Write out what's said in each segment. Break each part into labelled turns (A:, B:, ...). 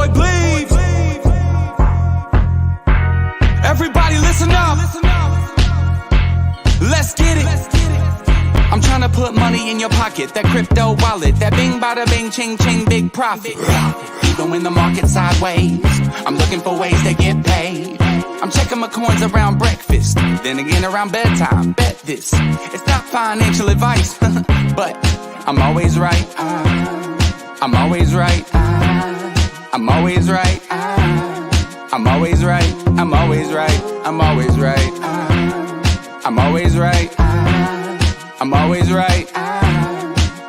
A: boy Bleeves. Everybody listen up. Let's get it. I'm trying to put money in your pocket. That crypto wallet. That bing bada bing ching ching big profit. Even when the market's sideways, I'm looking for ways to get paid. I'm checking my coins around breakfast, then again around bedtime. Bet this, it's not financial advice, but I'm always right. I'm always right. I'm always right. I'm always right. I'm always right. I'm always right. I'm always right. I'm always right.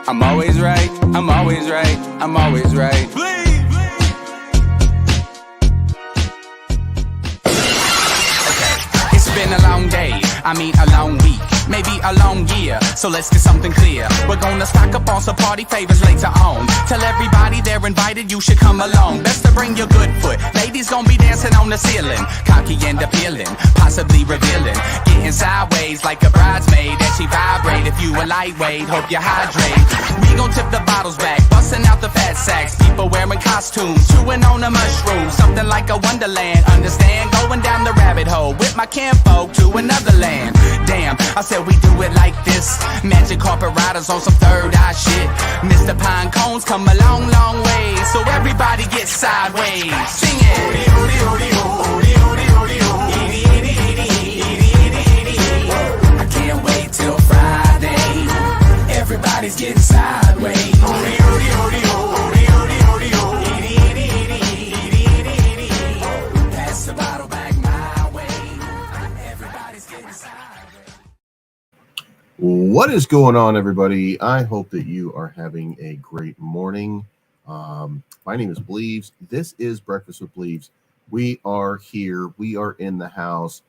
A: I'm always right. I'm always right. I'm always right. It's been a long day, I mean a long week, maybe a long year, so let's get something clear. We're gonna stock up on some party favors later on. Tell everybody they're invited, you should come along. Best to bring your good foot, ladies gonna be dancing on the ceiling. Cocky and appealing, possibly revealing. Getting sideways like a bridesmaid, that she vibrate. If you a lightweight, hope you hydrate. We gon' tip the bottles back, busting out the fat sacks. People wearing costumes, chewing on a mushroom. Something like a wonderland, understand? Going down the rabbit hole with my kinfolk to another land. Damn, I said we do it like this. Magic carpet riders on some third eye shit. Mr. Pine Cones come a long, long way, so everybody get sideways. Sing it. I can't wait till Friday. Everybody's getting sideways. Pass the bottle back my way. Everybody's getting sideways.
B: What is going on, everybody? I hope that you are having a great morning. My name is Bleeves. This is Breakfast with Bleeves. We are here. We are in the house.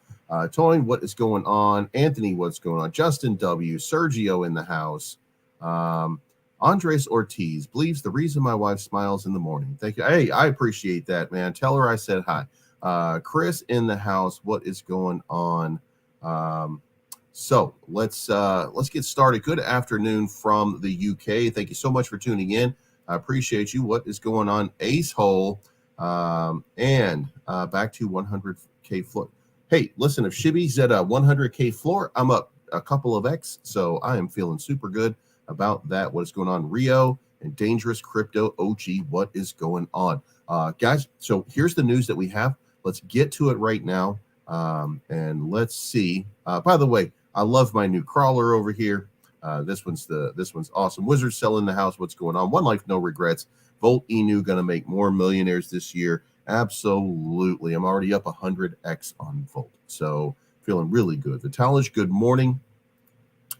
B: Tony, what is going on? Anthony, what's going on? Justin W. Sergio in the house. Andres Ortiz. Bleeves, the reason my wife smiles in the morning. Thank you. Hey, I appreciate that, man. Tell her I said hi. Chris in the house. What is going on? So let's get started. Good afternoon from the UK. Thank you so much for tuning in. I appreciate you. What is going on? Ace Hole and back to 100K floor. Hey, listen, if Shibby's at a 100K floor, I'm up a couple of X, so I am feeling super good about that. What is going on? Rio and Dangerous Crypto OG, what is going on? Guys, so here's the news that we have. Let's get to it right now, and let's see. By the way, I love my new crawler over here. This one's awesome. Wizards selling the house. What's going on? One Life, no regrets. Volt Inu gonna make more millionaires this year. Absolutely. I'm already up 100x on Volt, so feeling really good. Vitalish, good morning.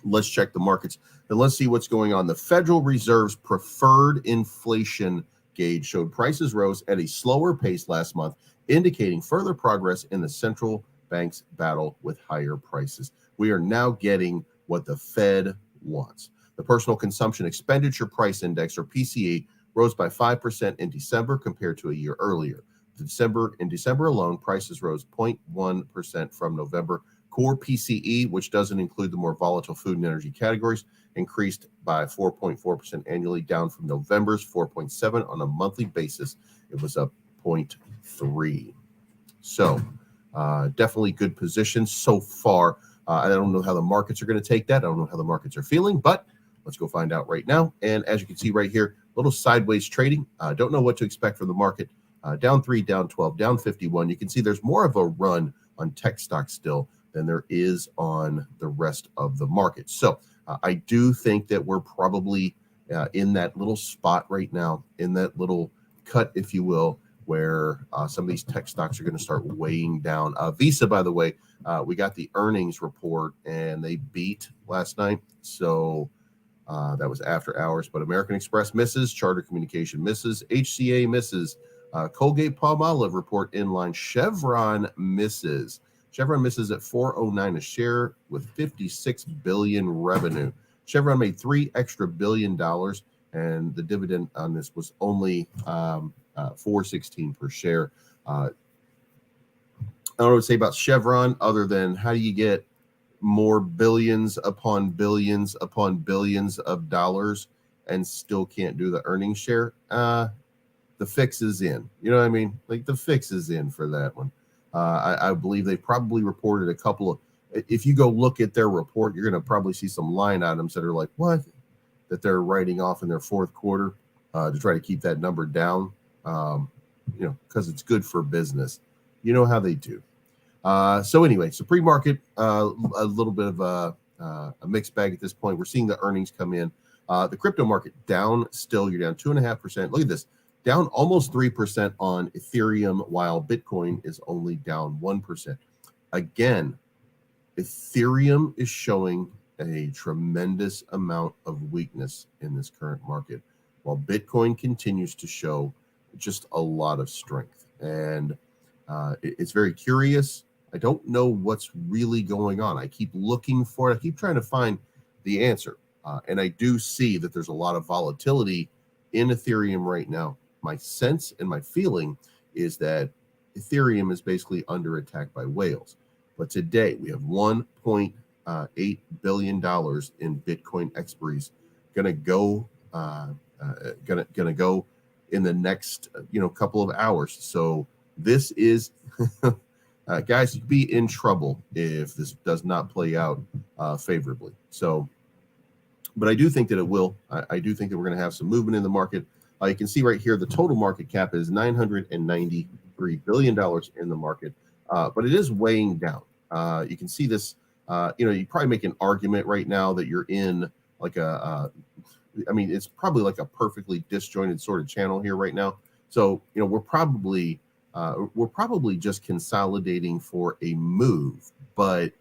B: Let's check the markets and let's see what's going on. The Federal Reserve's preferred inflation gauge showed prices rose at a slower pace last month, indicating further progress in the central bank's battle with higher prices. We are now getting what the Fed wants. The Personal Consumption Expenditure Price Index, or PCE, rose by 5% in December compared to a year earlier. In December alone, prices rose 0.1% from November. Core PCE, which doesn't include the more volatile food and energy categories, increased by 4.4% annually, down from November's 4.7% on a monthly basis. It was up 0.3%. So definitely good position so far. I don't know how the markets are going to take that. I don't know how the markets are feeling, but let's go find out right now. And as you can see right here, a little sideways trading. Don't know what to expect from the market. Down 3, down 12, down 51. You can see there's more of a run on tech stocks still than there is on the rest of the market. So I do think that we're probably in that little spot right now, in that little cut, if you will, where some of these tech stocks are going to start weighing down. Visa, by the way, we got the earnings report and they beat last night. So that was after hours, but American Express misses, Charter Communication misses, HCA misses, Colgate-Palmolive report in line, Chevron misses. Chevron misses at $4.09 a share with 56 billion revenue. Chevron made $3 extra billion, and the dividend on this was only $4.16 per share. I don't know what to say about Chevron other than how do you get more billions upon billions upon billions of dollars and still can't do the earnings share? the fix is in. You know what I mean? Like the fix is in for that one. I believe they probably reported a couple of. If you go look at their report, you're going to probably see some line items that are like what that they're writing off in their fourth quarter to try to keep that number down. Because it's good for business. You know how they do. So anyway, so pre-market, a little bit of a mixed bag at this point. We're seeing the earnings come in. The crypto market down still. You're down 2.5%. Look at this, down almost 3% on Ethereum, while Bitcoin is only down 1%. Again, Ethereum is showing a tremendous amount of weakness in this current market, while Bitcoin continues to show just a lot of strength. And it's very curious. I don't know what's really going on. I keep looking for it. I keep trying to find the answer. And I do see that there's a lot of volatility in Ethereum right now. My sense and my feeling is that Ethereum is basically under attack by whales. But today we have $1.8 billion in Bitcoin expiries gonna go in the next couple of hours. So this is guys, you'd be in trouble if this does not play out favorably. So, but I do think that it will. I do think that we're going to have some movement in the market. You can see right here the total market cap is $993 billion in the market, but it is weighing down. You can see this. You probably make an argument right now that you're in like it's probably like a perfectly disjointed sort of channel here right now. So we're probably just consolidating for a move, but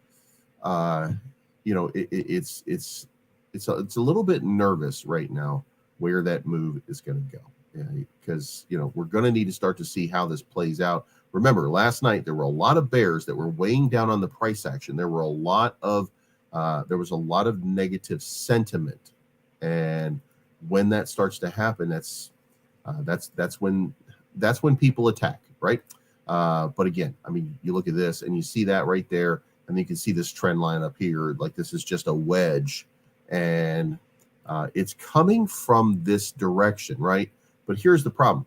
B: it's a little bit nervous right now where that move is going to go, because we're going to need to start to see how this plays out. Remember, last night there were a lot of bears that were weighing down on the price action. There was a lot of negative sentiment, and when that starts to happen, that's when people attack, right? But again, you look at this and you see that right there, and you can see this trend line up here. Like this is just a wedge, and it's coming from this direction, right? But here's the problem.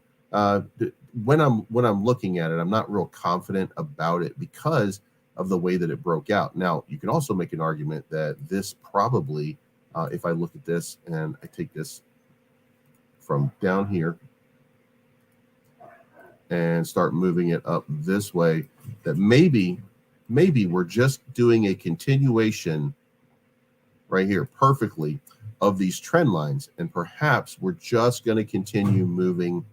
B: When I'm looking at it, I'm not real confident about it because of the way that it broke out. Now, you can also make an argument that this probably, if I look at this and I take this from down here and start moving it up this way, that maybe we're just doing a continuation right here perfectly of these trend lines, and perhaps we're just going to continue moving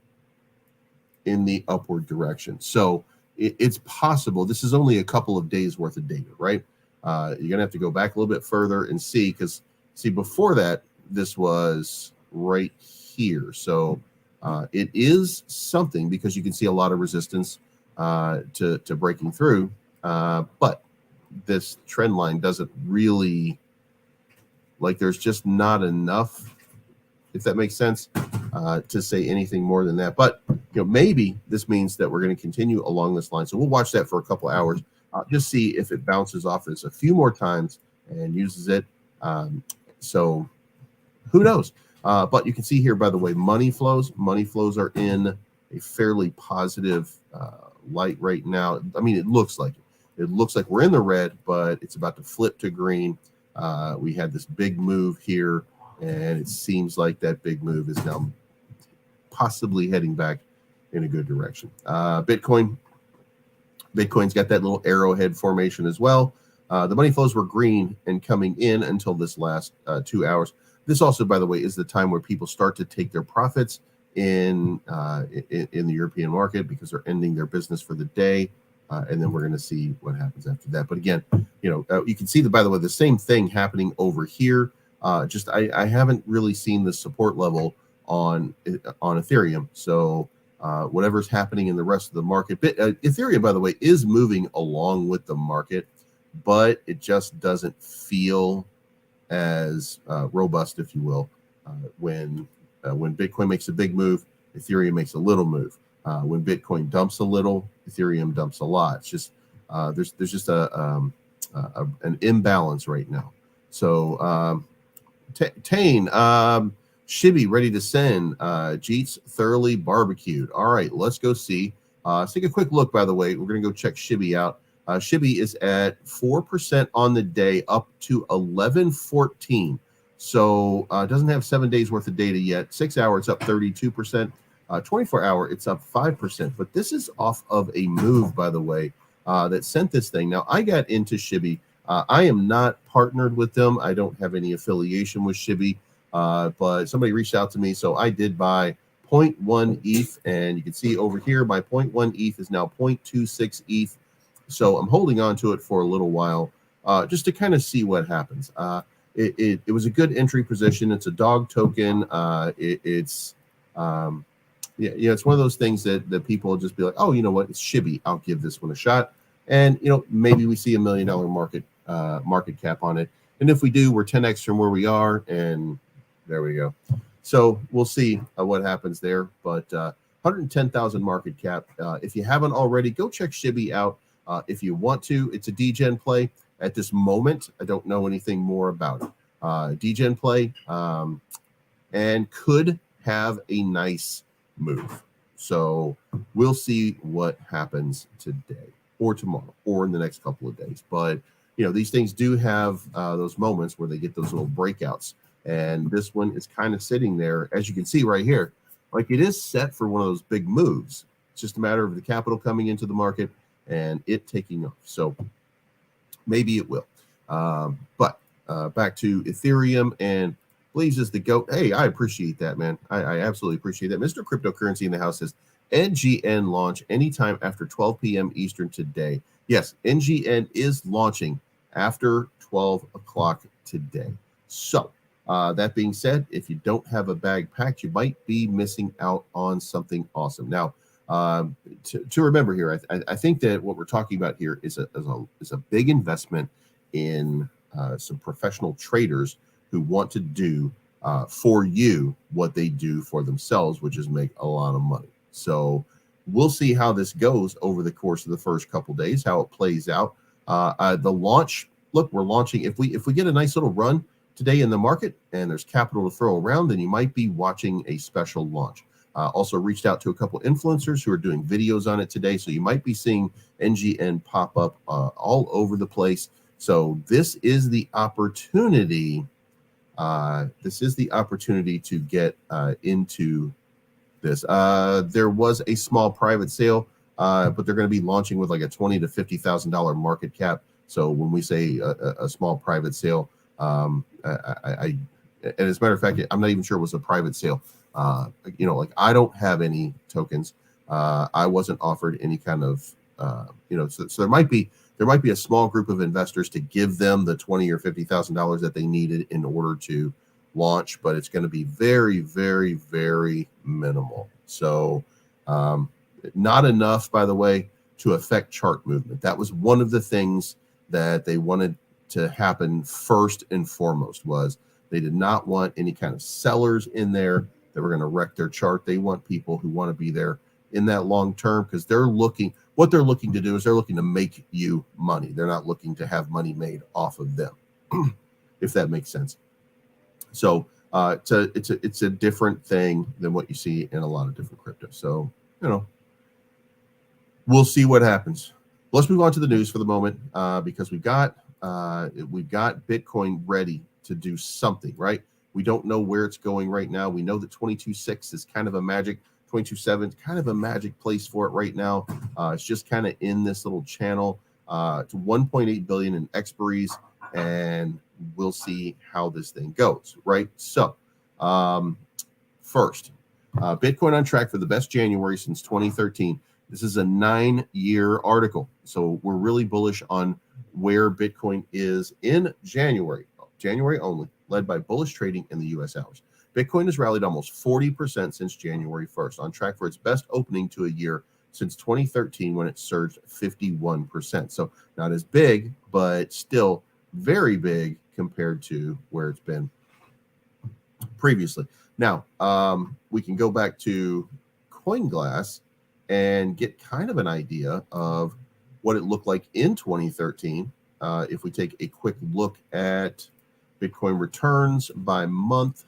B: in the upward direction. So it's possible. This is only a couple of days worth of data, right? You're going to have to go back a little bit further and see, because before that, this was right here. So it is something, because you can see a lot of resistance to breaking through, but this trend line doesn't really, there's just not enough, if that makes sense, to say anything more than that. But maybe this means that we're going to continue along this line. So we'll watch that for a couple hours, just see if it bounces off this a few more times and uses it. So who knows? But you can see here, by the way, money flows are in a fairly positive light right now. It looks like we're in the red, but it's about to flip to green. We had this big move here, and it seems like that big move is now possibly heading back in a good direction. Bitcoin's got that little arrowhead formation as well. The money flows were green and coming in until this last 2 hours. This also, by the way, is the time where people start to take their profits in the European market, because they're ending their business for the day. And then we're going to see what happens after that. But again, you can see by the way, the same thing happening over here. I haven't really seen the support level on Ethereum. So whatever's happening in the rest of the market, Ethereum, by the way, is moving along with the market, but it just doesn't feel as robust, if you will. When Bitcoin makes a big move, Ethereum makes a little move. When Bitcoin dumps a little, Ethereum dumps a lot. It's just there's just an imbalance right now. So Tane, Shibby ready to send. Jeets thoroughly barbecued. All right, let's go see. Let's take a quick look, by the way. We're going to go check Shibby out. Shibby is at 4% on the day, up to 11.14. So doesn't have 7 days worth of data yet. 6 hour, it's up 32%. 24 hour, it's up 5%. But this is off of a move, by the way, that sent this thing. Now, I got into Shibby. I am not partnered with them. I don't have any affiliation with Shibby, but somebody reached out to me. So I did buy 0.1 ETH, and you can see over here, my 0.1 ETH is now 0.26 ETH. So I'm holding on to it for a little while, just to kind of see what happens. It was a good entry position. It's a dog token. It's it's one of those things that people just be like, oh, you know what, it's Shibby, I'll give this one a shot. And maybe we see $1 million market cap on it. And if we do, we're 10x from where we are, and there we go. So we'll see what happens there. But 110,000 market cap. If you haven't already, go check Shibby out. If you want to, it's a degen play. At this moment, I don't know anything more about it. Degen play, and could have a nice move. So we'll see what happens today or tomorrow or in the next couple of days. But these things do have those moments where they get those little breakouts, and this one is kind of sitting there, as you can see right here, like it is set for one of those big moves. It's just a matter of the capital coming into the market and it taking off. So maybe it will. But back to Ethereum, and Bleeves is the GOAT. Hey, I appreciate that, man. I absolutely appreciate that. Mr. Cryptocurrency in the house says NGN launch anytime after 12 p.m. Eastern today. Yes, NGN is launching after 12 o'clock today. So that being said, if you don't have a bag packed, you might be missing out on something awesome. Now, to remember here, I think that what we're talking about here is a big investment in some professional traders who want to do for you what they do for themselves, which is make a lot of money. So we'll see how this goes over the course of the first couple days, how it plays out. The launch, look, we're launching. If we get a nice little run today in the market and there's capital to throw around, then you might be watching a special launch. Also reached out to a couple influencers who are doing videos on it today. So you might be seeing NGN pop up all over the place. So this is the opportunity. This is the opportunity to get into this. There was a small private sale, but they're going to be launching with like a $20,000 to $50,000 market cap. So when we say a small private sale, and as a matter of fact, I'm not even sure it was a private sale. Like I don't have any tokens. I wasn't offered any kind of, so there might be a small group of investors to give them the $20,000 or $50,000 that they needed in order to launch, but it's going to be very, very, very minimal. So not enough, by the way, to affect chart movement. That was one of the things that they wanted to happen first and foremost. Was they did not want any kind of sellers in there that were going to wreck their chart. They want people who want to be there in that long term, because what they're looking to do is they're looking to make you money. They're not looking to have money made off of them, if that makes sense. So it's a different thing than what you see in a lot of different crypto. So we'll see what happens. Let's move on to the news for the moment, because we've got Bitcoin ready to do something, right? We don't know where it's going right now. We know that 22.6 is kind of a magic, 22.7 kind of a magic place for it right now. It's just kind of in this little channel to 1.8 billion in expiries, and we'll see how this thing goes, right? So first, Bitcoin on track for the best January since 2013. This is a 9-year article. So we're really bullish on where Bitcoin is in January only, led by bullish trading in the U.S. hours. Bitcoin has rallied almost 40% since January 1st, on track for its best opening to a year since 2013, when it surged 51%. So not as big, but still very big compared to where it's been previously. Now, we can go back to CoinGlass and get kind of an idea of what it looked like in 2013. If we take a quick look at Bitcoin returns by month,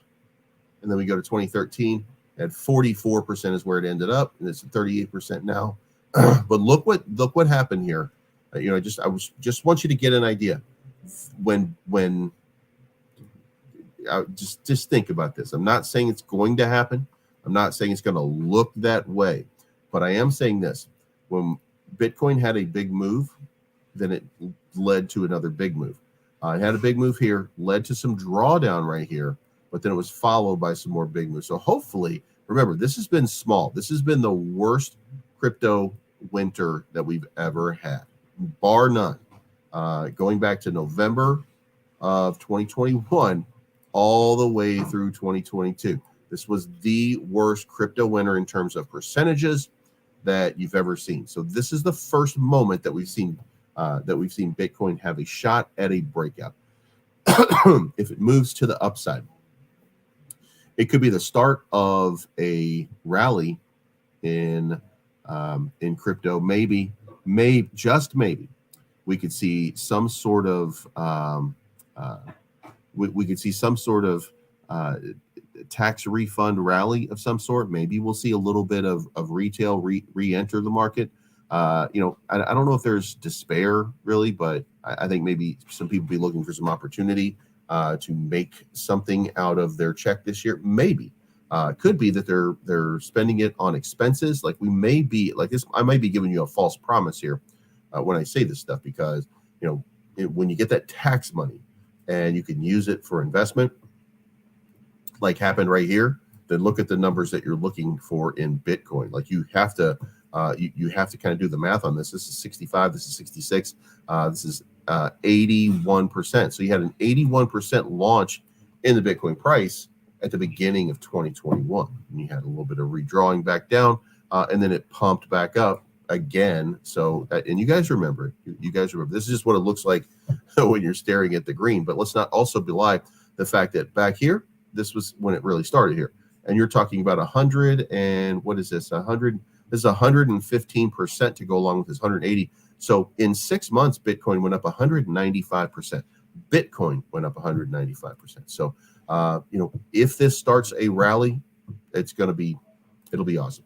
B: and then we go to 2013 at 44% is where it ended up, and it's at 38% now. But look what happened here. I just want you to get an idea. When just think about this. I'm not saying it's going to happen. I'm not saying it's going to look that way, but I am saying this: when Bitcoin had a big move, then it led to another big move. It had a big move here, led to some drawdown right here, but then it was followed by some more big moves. So hopefully, remember, this has been small. This has been the worst crypto winter that we've ever had, bar none. Going back to November of 2021 all the way through 2022. This was the worst crypto winter in terms of percentages that you've ever seen. So this is the first moment that we've seen Bitcoin have a shot at a breakout. If it moves to the upside, it could be the start of a rally in crypto. Maybe just maybe we could see some sort of we could see some sort of tax refund rally of some sort. Maybe we'll see a little bit of retail re-enter the market. I don't know if there's despair really, but I think maybe some people be looking for some opportunity to make something out of their check this year. Maybe could be that they're spending it on expenses. Like we may be like this. I might be giving you a false promise here when I say this stuff, because when you get that tax money and you can use it for investment, like happened right here, then look at the numbers that you're looking for in Bitcoin. Like you have to kind of do the math on this. This is 65. This is 66. This is 81%. So you had an 81% launch in the Bitcoin price at the beginning of 2021. And you had a little bit of redrawing back down, and then it pumped back up again. So, and you guys remember it. You guys remember this is just what it looks like when you're staring at the green. But let's not also belie the fact that back here, this was when it really started here. And you're talking about 100 and what is this? 100. This is 115% to go along with this 180. So in 6 months, Bitcoin went up 195%. Bitcoin went up 195%. So, if this starts a rally, it'll be awesome.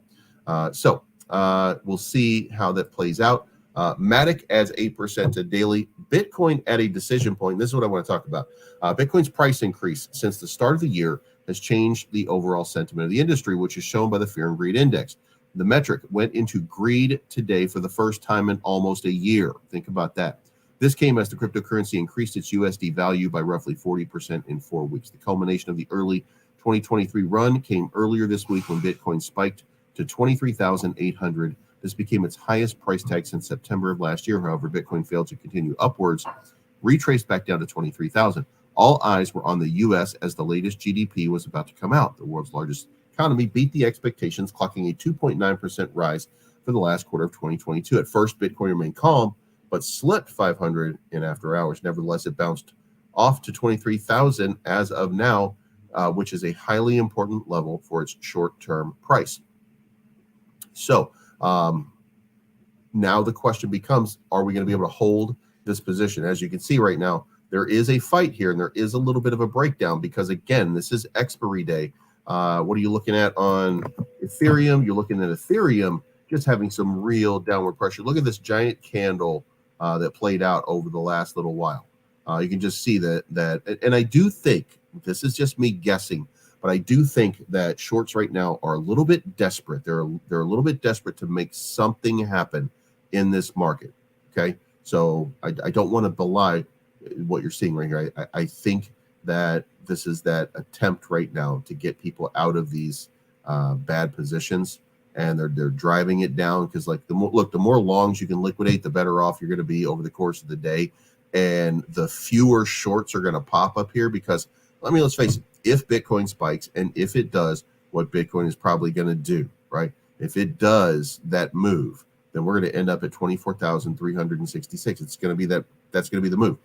B: We'll see how that plays out. Matic adds 8% to daily. Bitcoin at a decision point. This is what I want to talk about. Bitcoin's price increase since the start of the year has changed the overall sentiment of the industry, which is shown by the Fear and Greed Index. The metric went into greed today for the first time in almost a year. Think about that. This came as the cryptocurrency increased its USD value by roughly 40% in 4 weeks. The culmination of the early 2023 run came earlier this week when Bitcoin spiked to 23,800. This became its highest price tag since September of last year. However, Bitcoin failed to continue upwards, retraced back down to 23,000. All eyes were on the U.S. as the latest GDP was about to come out. The world's largest economy beat the expectations, clocking a 2.9% rise for the last quarter of 2022. At first, Bitcoin remained calm, but slipped 500 in after hours. Nevertheless, it bounced off to 23,000 as of now, which is a highly important level for its short-term price. So now the question becomes, are we going to be able to hold this position? As you can see right now, there is a fight here, and there is a little bit of a breakdown because, again, this is expiry day. What are you looking at on Ethereum? You're looking at Ethereum just having some real downward pressure. Look at this giant candle that played out over the last little while. You can just see that, and I do think, this is just me guessing, but I do think that shorts right now are a little bit desperate. They're a little bit desperate to make something happen in this market. Okay, so I don't want to belie what you're seeing right here. I think that this is that attempt right now to get people out of these bad positions, and they're driving it down because, like, the more longs you can liquidate, the better off you're going to be over the course of the day, and the fewer shorts are going to pop up here because, let's face it, if Bitcoin spikes, and if it does what Bitcoin is probably going to do, right? If it does that move, then we're going to end up at 24,366. It's going to be that's going to be the move.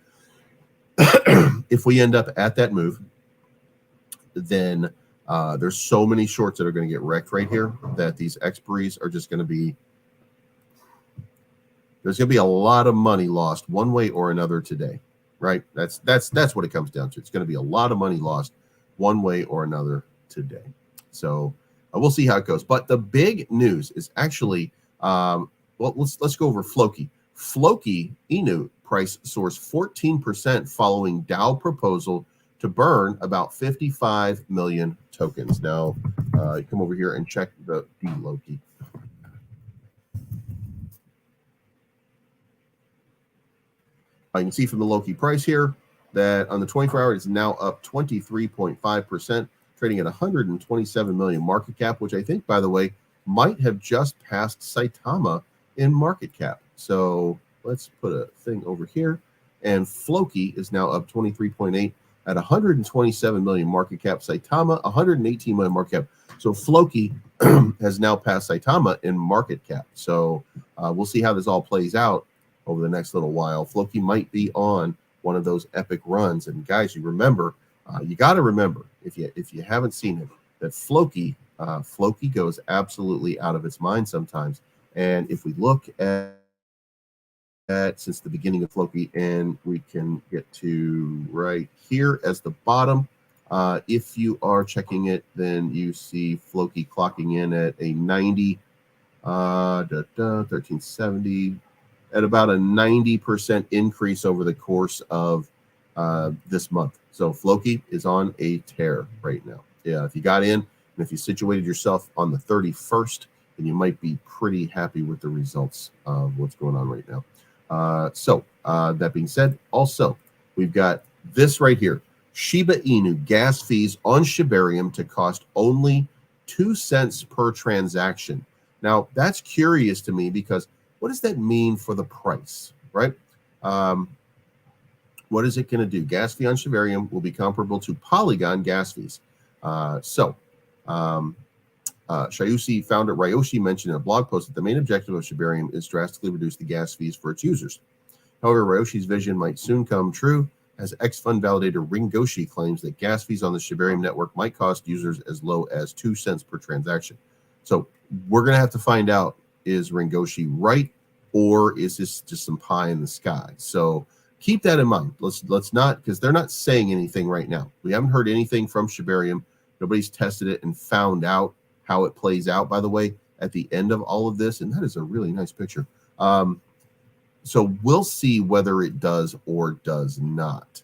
B: If we end up at that move, then there's so many shorts that are going to get wrecked right here that these expiries are just going to be, there's going to be a lot of money lost one way or another today, right? That's what it comes down to. It's going to be a lot of money lost one way or another today. So we'll see how it goes. But the big news is actually, well, let's go over Floki. Floki Inu price soars 14% following Dow proposal to burn about 55 million tokens. Now, come over here and check the Loki. I can see from the Loki price here that on the 24-hour, it's now up 23.5%, trading at 127 million market cap, which I think, by the way, might have just passed Saitama in market cap. So let's put a thing over here. And Floki is now up 23.8 at 127 million market cap. Saitama, 118 million market cap. So Floki has now passed Saitama in market cap. So we'll see how this all plays out over the next little while. Floki might be on one of those epic runs. And guys, you remember, you got to remember, if you haven't seen it, that Floki goes absolutely out of its mind sometimes. And if we look at since the beginning of Floki, and we can get to right here as the bottom, if you are checking it, then you see Floki clocking in at a 90, 1370, at about a 90% increase over the course of this month. So Floki is on a tear right now. Yeah, if you got in, and if you situated yourself on the 31st, then you might be pretty happy with the results of what's going on right now. So that being said, also, we've got this right here. Shiba Inu gas fees on Shibarium to cost only 2 cents per transaction. Now, that's curious to me because what does that mean for the price, right? What is it going to do? Gas fee on Shibarium will be comparable to Polygon gas fees. Shayusi founder Ryoshi mentioned in a blog post that the main objective of Shibarium is drastically reduce the gas fees for its users. However, Ryoshi's vision might soon come true, as ex-fund validator Ringoshi claims that gas fees on the Shibarium network might cost users as low as 2 cents per transaction. So we're going to have to find out, is Ringoshi right, or is this just some pie in the sky? So keep that in mind. Let's not, because they're not saying anything right now. We haven't heard anything from Shibarium. Nobody's tested it and found out how it plays out, by the way, at the end of all of this. And that is a really nice picture. So we'll see whether it does or does not.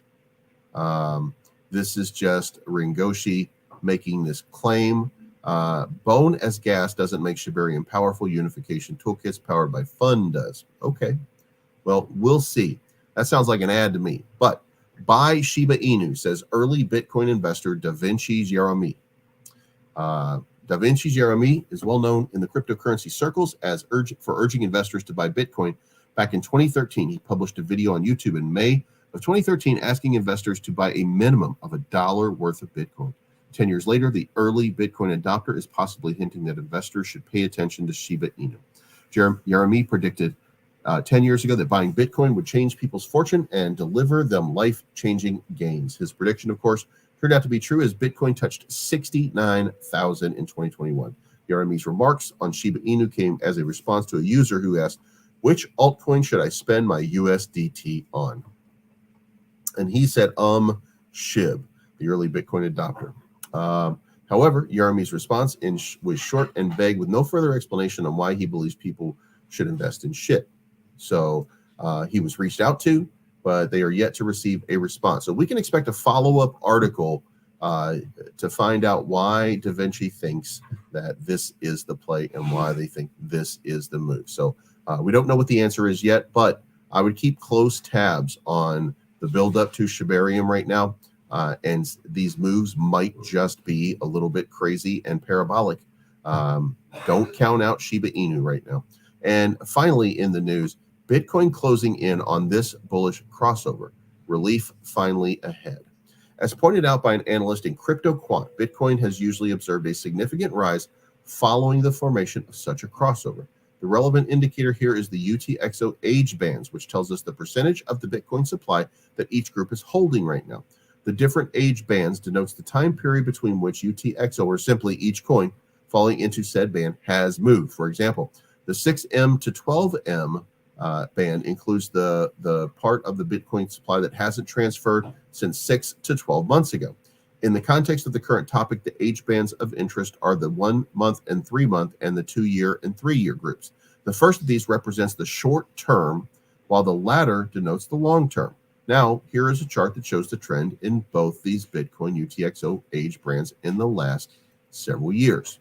B: This is just Ringoshi making this claim. Bone as gas doesn't make Shibarium powerful. Unification toolkits powered by Fund does. Okay. Well, we'll see. That sounds like an ad to me. But buy Shiba Inu, says early Bitcoin investor Da Vinci Jeremy. Da Vinci Jeremy is well known in the cryptocurrency circles as urging investors to buy Bitcoin. Back in 2013, he published a video on YouTube in May of 2013 asking investors to buy a minimum of $1 worth of Bitcoin. 10 years later, the early Bitcoin adopter is possibly hinting that investors should pay attention to Shiba Inu. Jeremy predicted 10 years ago that buying Bitcoin would change people's fortune and deliver them life-changing gains. His prediction, of course, turned out to be true as Bitcoin touched 69,000 in 2021. Jeremy's remarks on Shiba Inu came as a response to a user who asked, which altcoin should I spend my USDT on? And he said, SHIB, the early Bitcoin adopter. However, Jeremy's response was short and vague with no further explanation on why he believes people should invest in SHIB. So he was reached out to, but they are yet to receive a response. So we can expect a follow-up article to find out why Da Vinci thinks that this is the play and why they think this is the move. So we don't know what the answer is yet, but I would keep close tabs on the build-up to Shibarium right now. And these moves might just be a little bit crazy and parabolic. Don't count out Shiba Inu right now. And finally, in the news, Bitcoin closing in on this bullish crossover. Relief finally ahead. As pointed out by an analyst in Crypto Quant, Bitcoin has usually observed a significant rise following the formation of such a crossover. The relevant indicator here is the UTXO age bands, which tells us the percentage of the Bitcoin supply that each group is holding right now. The different age bands denotes the time period between which UTXO, or simply each coin falling into said band, has moved. For example, the 6M to 12M band includes the part of the Bitcoin supply that hasn't transferred since 6 to 12 months ago. In the context of the current topic, the age bands of interest are the 1 month and 3 month and the 2 year and 3 year groups. The first of these represents the short term, while the latter denotes the long term. Now, here is a chart that shows the trend in both these Bitcoin UTXO age bands in the last several years.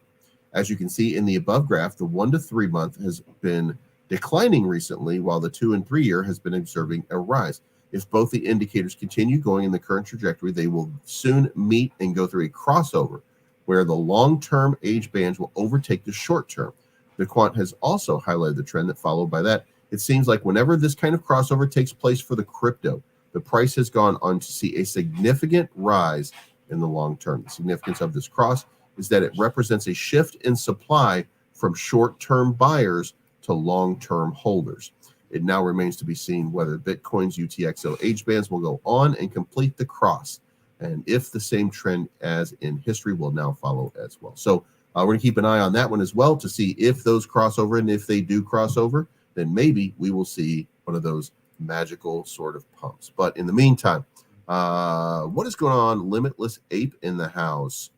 B: As you can see in the above graph, the 1 to 3 month has been declining recently, while the 2 and 3 year has been observing a rise. If both the indicators continue going in the current trajectory, they will soon meet and go through a crossover where the long-term age bands will overtake the short-term. The quant has also highlighted the trend that followed by that. It seems like whenever this kind of crossover takes place for the crypto, the price has gone on to see a significant rise in the long term. The significance of this cross is that it represents a shift in supply from short-term buyers to long-term holders. It now remains to be seen whether Bitcoin's UTXO age bands will go on and complete the cross, and if the same trend as in history will now follow as well. So we're going to keep an eye on that one as well to see if those cross over, and if they do cross over, then maybe we will see one of those magical sort of pumps. But in the meantime, what is going on? Limitless Ape in the house.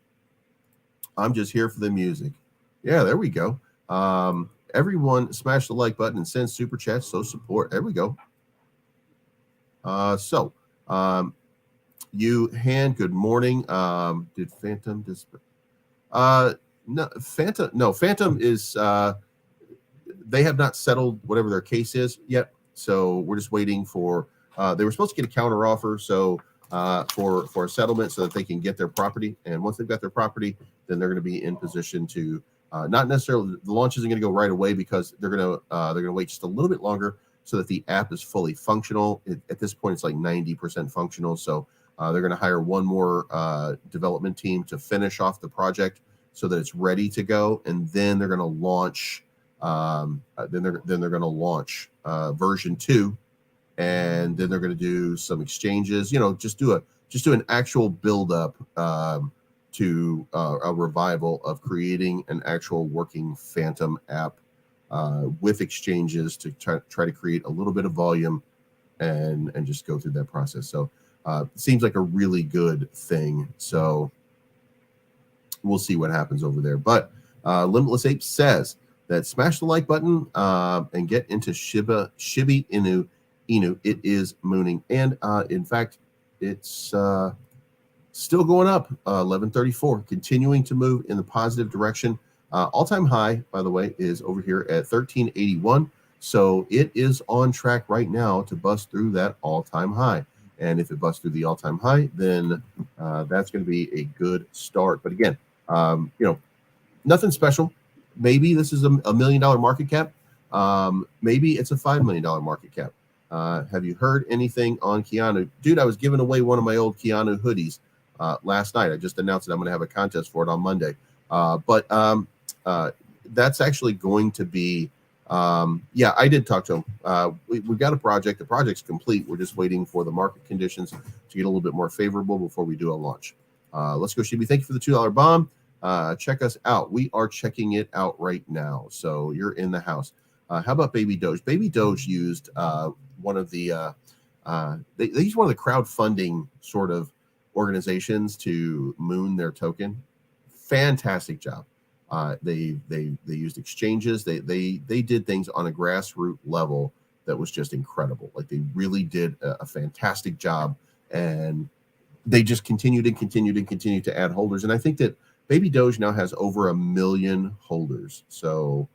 B: I'm just here for the music. Yeah, there we go. Everyone smash the like button and send super chats, so support. There we go. You hand, good morning. Did Phantom Phantom is they have not settled whatever their case is yet. So we're just waiting for they were supposed to get a counter offer for a settlement so that they can get their property. And once they've got their property, then they're going to be in position to not necessarily, the launch isn't going to go right away because they're going to wait just a little bit longer so that the app is fully functional. At this point, it's like 90% functional. So they're going to hire one more development team to finish off the project so that it's ready to go, and then they're going to launch. Then they're going to launch version 2, and then they're going to do some exchanges. Just do an actual build up. To a revival of creating an actual working Phantom app with exchanges to try to create a little bit of volume and just go through that process. So it seems like a really good thing. So we'll see what happens over there. But Limitless Ape says that smash the like button and get into Shiba Inu. It is mooning. And in fact, it's still going up, 1134, continuing to move in the positive direction. All-time high, by the way, is over here at 1381. So it is on track right now to bust through that all-time high. And if it busts through the all-time high, then that's going to be a good start. But again, nothing special. Maybe this is a $1 million market cap. Maybe it's a $5 million market cap. Have you heard anything on Keanu? Dude, I was giving away one of my old Keanu hoodies last night. I just announced that I'm going to have a contest for it on Monday. But that's actually going to be, I did talk to him. We've got a project. The project's complete. We're just waiting for the market conditions to get a little bit more favorable before we do a launch. Let's go, Shibi. Thank you for the $2 bomb. Check us out. We are checking it out right now. So you're in the house. How about Baby Doge? Baby Doge used one of the they used one of the crowdfunding sort of organizations to moon their token. Fantastic job. They used exchanges. They did things on a grassroots level that was just incredible. Like, they really did a fantastic job, and they just continued to add holders. And I think that Baby Doge now has over 1 million holders. So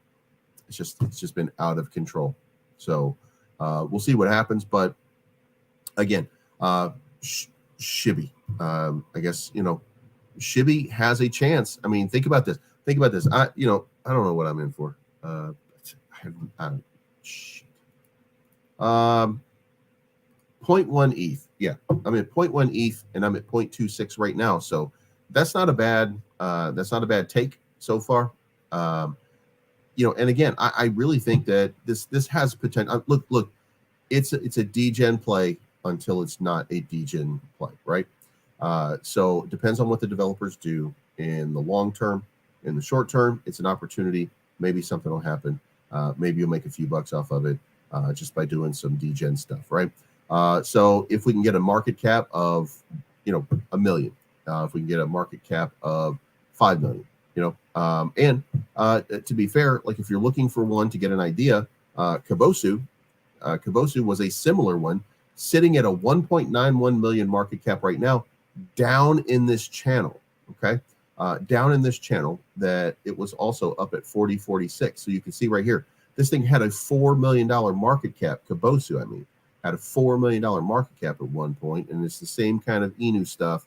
B: it's just been out of control. So we'll see what happens. But again, Shibi, I guess, Shibi has a chance. I mean, think about this. I don't know what I'm in for. 0.1 ETH. Yeah, I'm at 0.1 ETH, and I'm at 0.26 right now. So that's not a bad take so far. And again, I really think that this has potential. Look, it's a degen play until it's not a degen play, right? So it depends on what the developers do in the long term. In the short term, it's an opportunity. Maybe something will happen. Maybe you'll make a few bucks off of it just by doing some degen stuff, right? So if we can get a market cap of, 1 million, if we can get a market cap of 5 million. And to be fair, like if you're looking for one to get an idea, Kabosu was a similar one, sitting at a 1.91 million market cap right now, down in this channel. Okay, down in this channel that it was also up at 40.46. So you can see right here, this thing had a $4 million market cap. Kabosu, I mean, had a $4 million market cap at one point, and it's the same kind of Inu stuff.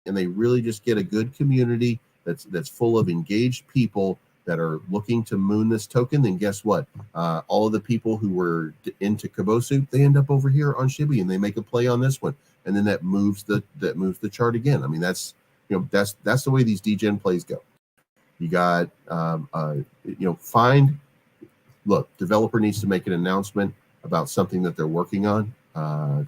B: And they really just get a good community that's full of engaged people that are looking to moon this token. Then guess what? All of the people who were into Kabosu, they end up over here on Shibi, and they make a play on this one, and then that moves the chart again. I mean, that's the way these degen plays go. You got look, developer needs to make an announcement about something that they're working on,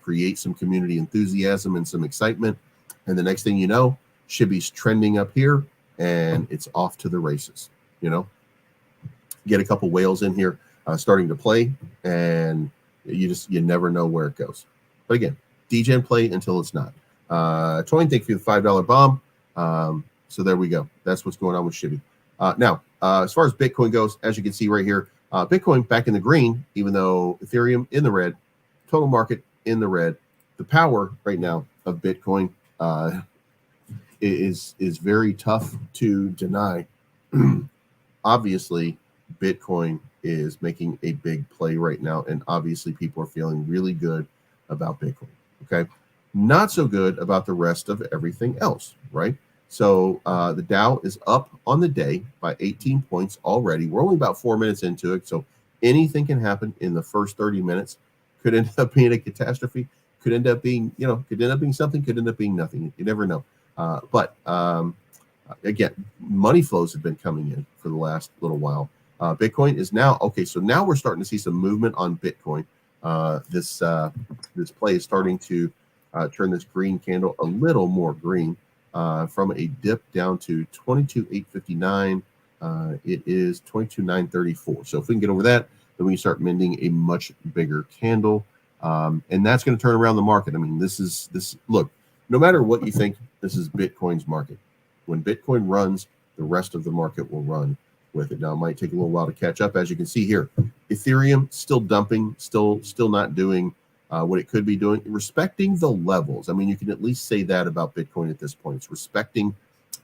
B: create some community enthusiasm and some excitement. And the next thing you know, Shibi's trending up here, and it's off to the races. Get a couple whales in here starting to play, and you never know where it goes. But again, degen play until it's not. Toyn, thank you for the $5 bomb. So there we go. That's what's going on with Shibi. Now, as far as Bitcoin goes, as you can see right here, Bitcoin back in the green, even though Ethereum in the red, total market in the red. The power right now of Bitcoin is very tough to deny. Obviously, Bitcoin is making a big play right now, and obviously people are feeling really good about Bitcoin. Okay, not so good about the rest of everything else, right? So the Dow is up on the day by 18 points already. We're only about 4 minutes into it, so anything can happen in the first 30 minutes. Could end up being a catastrophe. Could end up being, could end up being something. Could end up being nothing. You never know. But again, money flows have been coming in for the last little while. Bitcoin is now okay. So now we're starting to see some movement on Bitcoin. This play is starting to turn this green candle a little more green. From a dip down to 22,859. It is 22,934. So if we can get over that, then we can start mending a much bigger candle. And that's going to turn around the market. I mean, look, no matter what you think, this is Bitcoin's market. When Bitcoin runs, the rest of the market will run with it. Now, it might take a little while to catch up. As you can see here, Ethereum still dumping, still not doing what it could be doing, respecting the levels. I mean, you can at least say that about Bitcoin at this point. It's respecting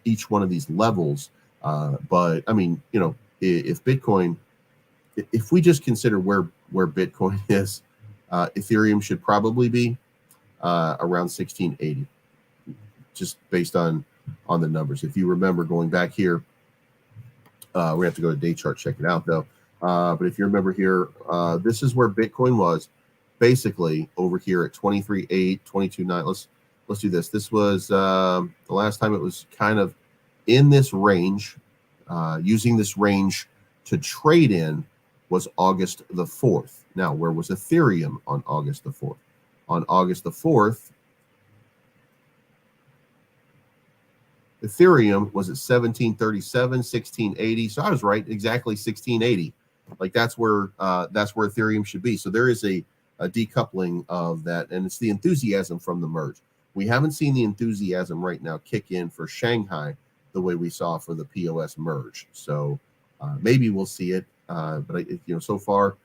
B: each one of these levels. But I mean, if we just consider where Bitcoin is, Ethereum should probably be around 1680, just based on the numbers. If you remember going back here, we have to go to day chart, check it out though. But if you remember here, this is where Bitcoin was. Basically over here at 23.8, 22.9. Let's do this. This was the last time it was kind of in this range. Using this range to trade in was August the 4th. Now, where was Ethereum on August the 4th? On August the 4th, Ethereum was at 1737, 1680. So I was right, exactly 1680. Like that's where Ethereum should be. So there is a decoupling of that, and it's the enthusiasm from the merge. We haven't seen the enthusiasm right now kick in for Shanghai the way we saw for the POS merge. So maybe we'll see it, but so far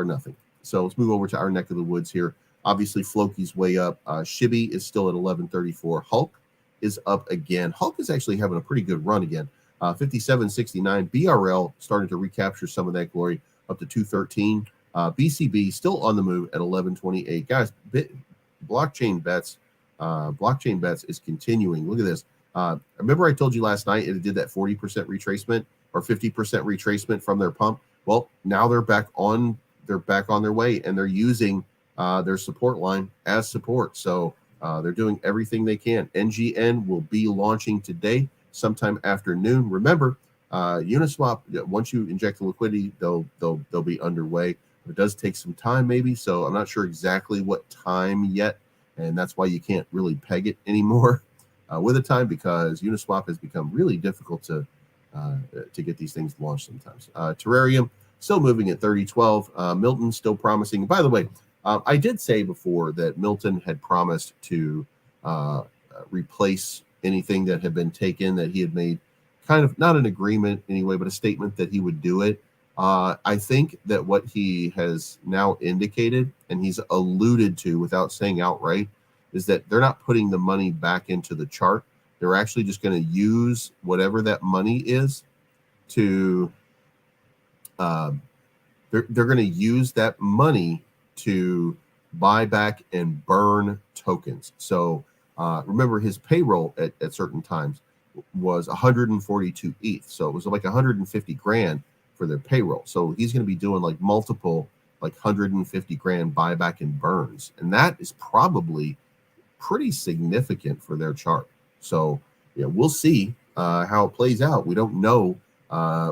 B: nothing. So let's move over to our neck of the woods here. Obviously, Floki's way up. Shibi is still at 1134. Hulk is up again. Hulk is actually having a pretty good run again. 57.69. BRL starting to recapture some of that glory up to 213. BCB still on the move at 1128. Guys, blockchain bets is continuing. Look at this. Remember I told you last night it did that 40% retracement or 50% retracement from their pump? Well, now they're back on their way, and they're using their support line as support. So they're doing everything they can. NGN will be launching today, sometime afternoon. Remember, Uniswap, once you inject the liquidity, they'll be underway. It does take some time, maybe. So I'm not sure exactly what time yet, and that's why you can't really peg it anymore with a time, because Uniswap has become really difficult to get these things launched sometimes. Terrarium still moving at 30.12. Milton still promising. By the way, I did say before that Milton had promised to replace anything that had been taken, that he had made kind of not an agreement anyway, but a statement that he would do it. I think that what he has now indicated, and he's alluded to without saying outright, is that they're not putting the money back into the chart. They're actually just going to use whatever that money is to, they're going to use that money to buy back and burn tokens. So remember, his payroll at certain times was 142 ETH. So it was like 150 grand for their payroll. So he's going to be doing like multiple, like 150 grand buyback and burns. And that is probably pretty significant for their chart. So yeah, we'll see how it plays out. We don't know.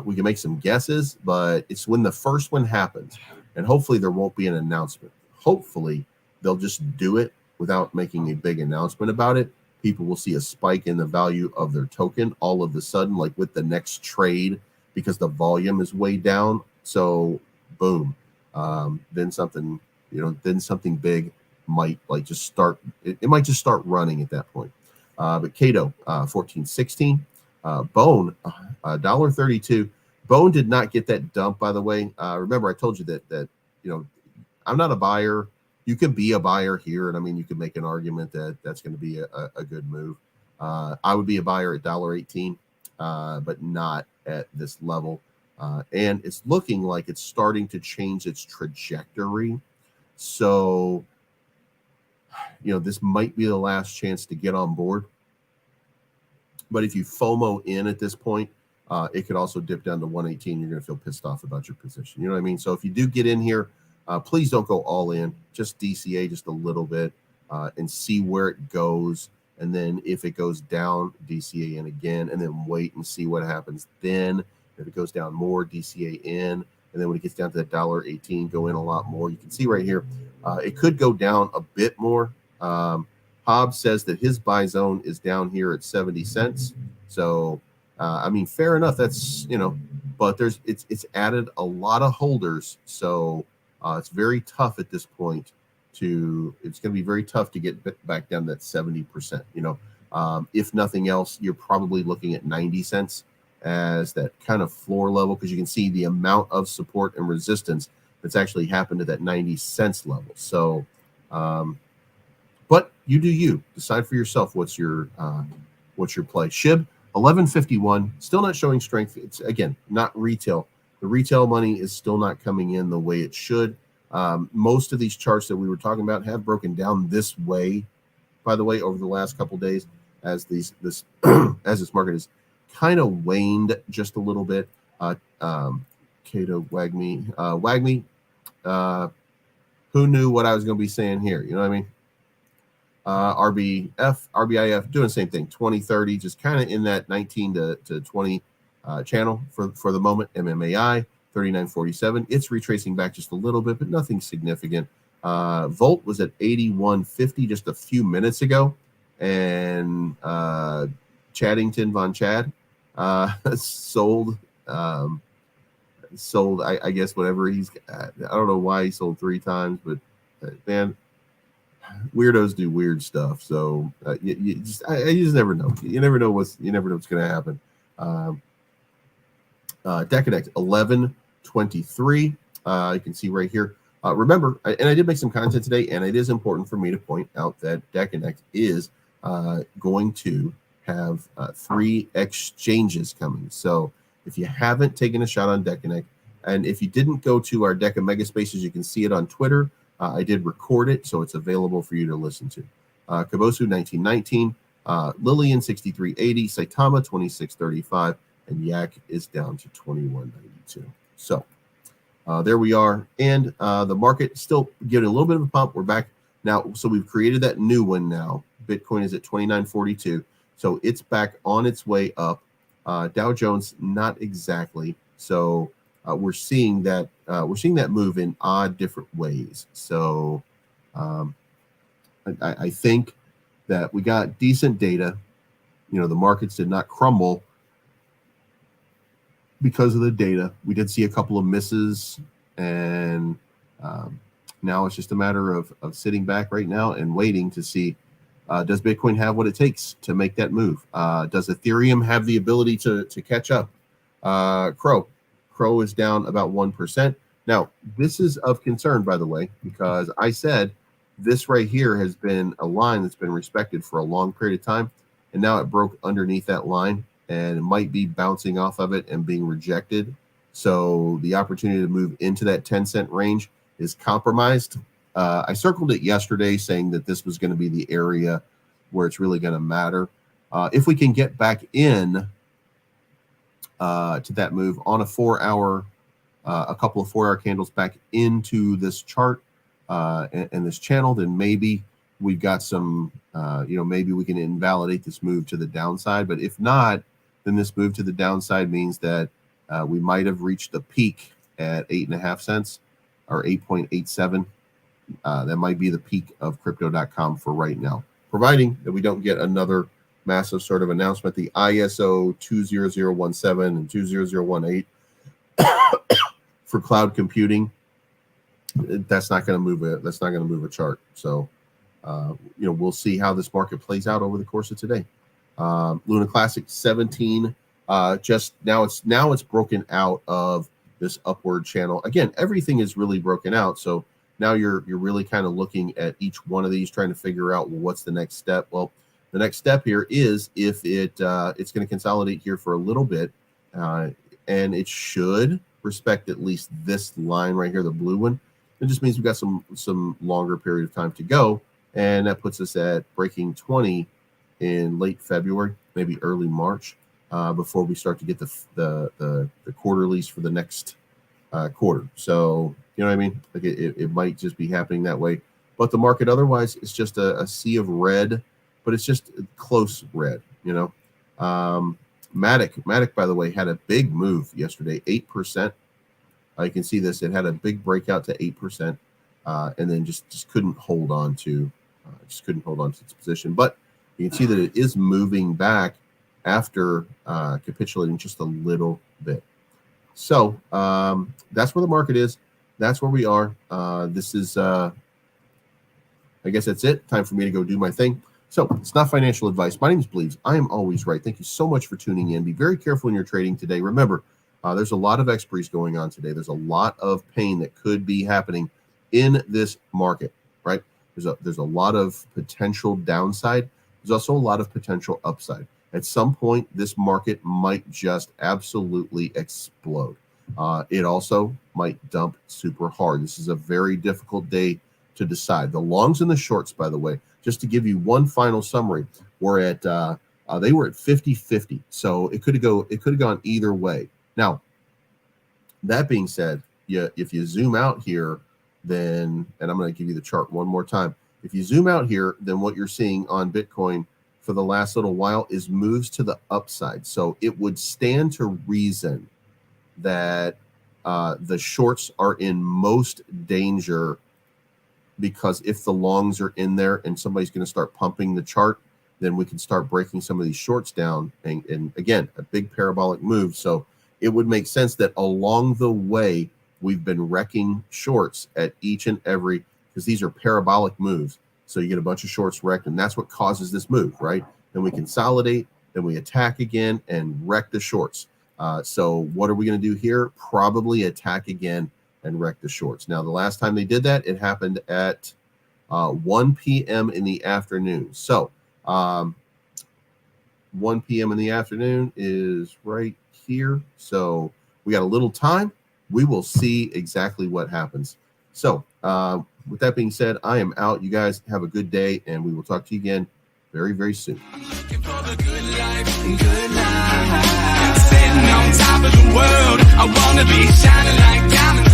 B: We can make some guesses, but it's when the first one happens. And hopefully there won't be an announcement. Hopefully they'll just do it without making a big announcement about it. People will see a spike in the value of their token all of a sudden, like with the next trade, because the volume is way down. So boom, then something, then something big might like just start. It might just start running at that point. But Cato, 1416, Bone, $1.32. Bone did not get that dump, by the way. Remember, I told you that I'm not a buyer. You can be a buyer here, and I mean, you can make an argument that that's going to be a good move. I would be a buyer at $1.18, but not at this level. And it's looking like it's starting to change its trajectory. So, this might be the last chance to get on board. But if you FOMO in at this point, it could also dip down to 118. You're going to feel pissed off about your position. You know what I mean? So if you do get in here, please don't go all in. Just DCA just a little bit and see where it goes. And then if it goes down, DCA in again, and then wait and see what happens. Then if it goes down more, DCA in. And then when it gets down to that $1.18, go in a lot more. You can see right here, it could go down a bit more. Hobbs says that his buy zone is down here at 70 cents. So, I mean, fair enough. That's, but it's added a lot of holders. So it's very tough at this point it's going to be very tough to get back down that 70%. If nothing else, you're probably looking at 90 cents as that kind of floor level, because you can see the amount of support and resistance that's actually happened at that 90 cents level. So, but you do you decide for yourself what's your play. SHIB 1151, still not showing strength. It's again not retail. The retail money is still not coming in the way it should. Most of these charts that we were talking about have broken down this way, by the way, over the last couple of days, as this as this market has kind of waned just a little bit. Cato, Wagme, who knew what I was going to be saying here? You know what I mean? RBIF doing the same thing, 2030, just kind of in that 19 to 20 channel for the moment. MMAI 39.47. It's retracing back just a little bit, but nothing significant. Volt was at 81.50 just a few minutes ago, and Chaddington Von Chad sold. I guess whatever he's. I don't know why he sold 3 times, but man. Weirdos do weird stuff, so you just never know. You never know what's going to happen. Decanect 1123. You can see right here. Remember, and I did make some content today, and it is important for me to point out that Decanect is going to have 3 exchanges coming. So if you haven't taken a shot on Decanect, and if you didn't go to our Deca Mega Spaces, you can see it on Twitter. I did record it, so it's available for you to listen to. Kabosu 1919, Lillian 6380, Saitama 2635, and Yak is down to 2192. So there we are, and the market still getting a little bit of a pump. We're back now, so we've created that new one now. Bitcoin is at 2942, so it's back on its way up. Dow Jones not exactly. So we're seeing that move in odd different ways. So I think that we got decent data. The markets did not crumble because of the data. We did see a couple of misses, and Now it's just a matter of sitting back right now and waiting to see, does Bitcoin have what it takes to make that move? Does Ethereum have the ability to catch up? Crow is down about 1%. Now, this is of concern, by the way, because I said this right here has been a line that's been respected for a long period of time, and now it broke underneath that line, and it might be bouncing off of it and being rejected. So the opportunity to move into that 10-cent range is compromised. I circled it yesterday saying that this was going to be the area where it's really going to matter. If we can get back in to that move on a 4-hour, a couple of 4-hour candles back into this chart and this channel, then maybe we've got some, maybe we can invalidate this move to the downside. But if not, then this move to the downside means that we might have reached the peak at 8.5 cents or 8.87. That might be the peak of crypto.com for right now, providing that we don't get another massive sort of announcement. The ISO 20017 and 20018 for cloud computing, that's not going to move it. That's not going to move a chart. So, we'll see how this market plays out over the course of today. Luna Classic 17. Just now it's broken out of this upward channel. Again, everything is really broken out. So now you're really kind of looking at each one of these, trying to figure out, well, what's the next step? Well, the next step here is if it's going to consolidate here for a little bit, and it should respect at least this line right here, the blue one. It just means we've got some longer period of time to go, and that puts us at breaking 20 in late February, maybe early March, before we start to get the quarterlies for the next quarter. So, you know what I mean? Like it might just be happening that way. But the market otherwise is just a sea of red, but it's just close red, Matic, by the way, had a big move yesterday, 8%. You can see this. It had a big breakout to 8%, and then just couldn't hold on to its position. But you can see that it is moving back after capitulating just a little bit. So that's where the market is. That's where we are. This is, I guess that's it. Time for me to go do my thing. So it's not financial advice. My name is Bleeves. I am always right. Thank you so much for tuning in. Be very careful when you're trading today. Remember, there's a lot of expiries going on today. There's a lot of pain that could be happening in this market, right? There's a lot of potential downside. There's also a lot of potential upside. At some point, this market might just absolutely explode. It also might dump super hard. This is a very difficult day to decide. The longs and the shorts, by the way, just to give you one final summary, they were at 50-50. So it could have gone either way. Now, that being said, if you zoom out here, then, and I'm going to give you the chart one more time. If you zoom out here, then what you're seeing on Bitcoin for the last little while is moves to the upside. So it would stand to reason that the shorts are in most danger, because if the longs are in there and somebody's going to start pumping the chart, then we can start breaking some of these shorts down. And again, a big parabolic move. So it would make sense that along the way, we've been wrecking shorts at each and every, because these are parabolic moves. So you get a bunch of shorts wrecked, and that's what causes this move, right? Then we consolidate, then we attack again and wreck the shorts. So what are we going to do here? Probably attack again and wreck the shorts. Now, the last time they did that, it happened at 1 p.m. in the afternoon. So 1 p.m. in the afternoon is right here. So we got a little time. We will see exactly what happens. So with that being said, I am out. You guys have a good day, and we will talk to you again very, very soon.
A: I'm looking for the good life, good life. Sitting on top of the world, I wanna be shining like diamonds.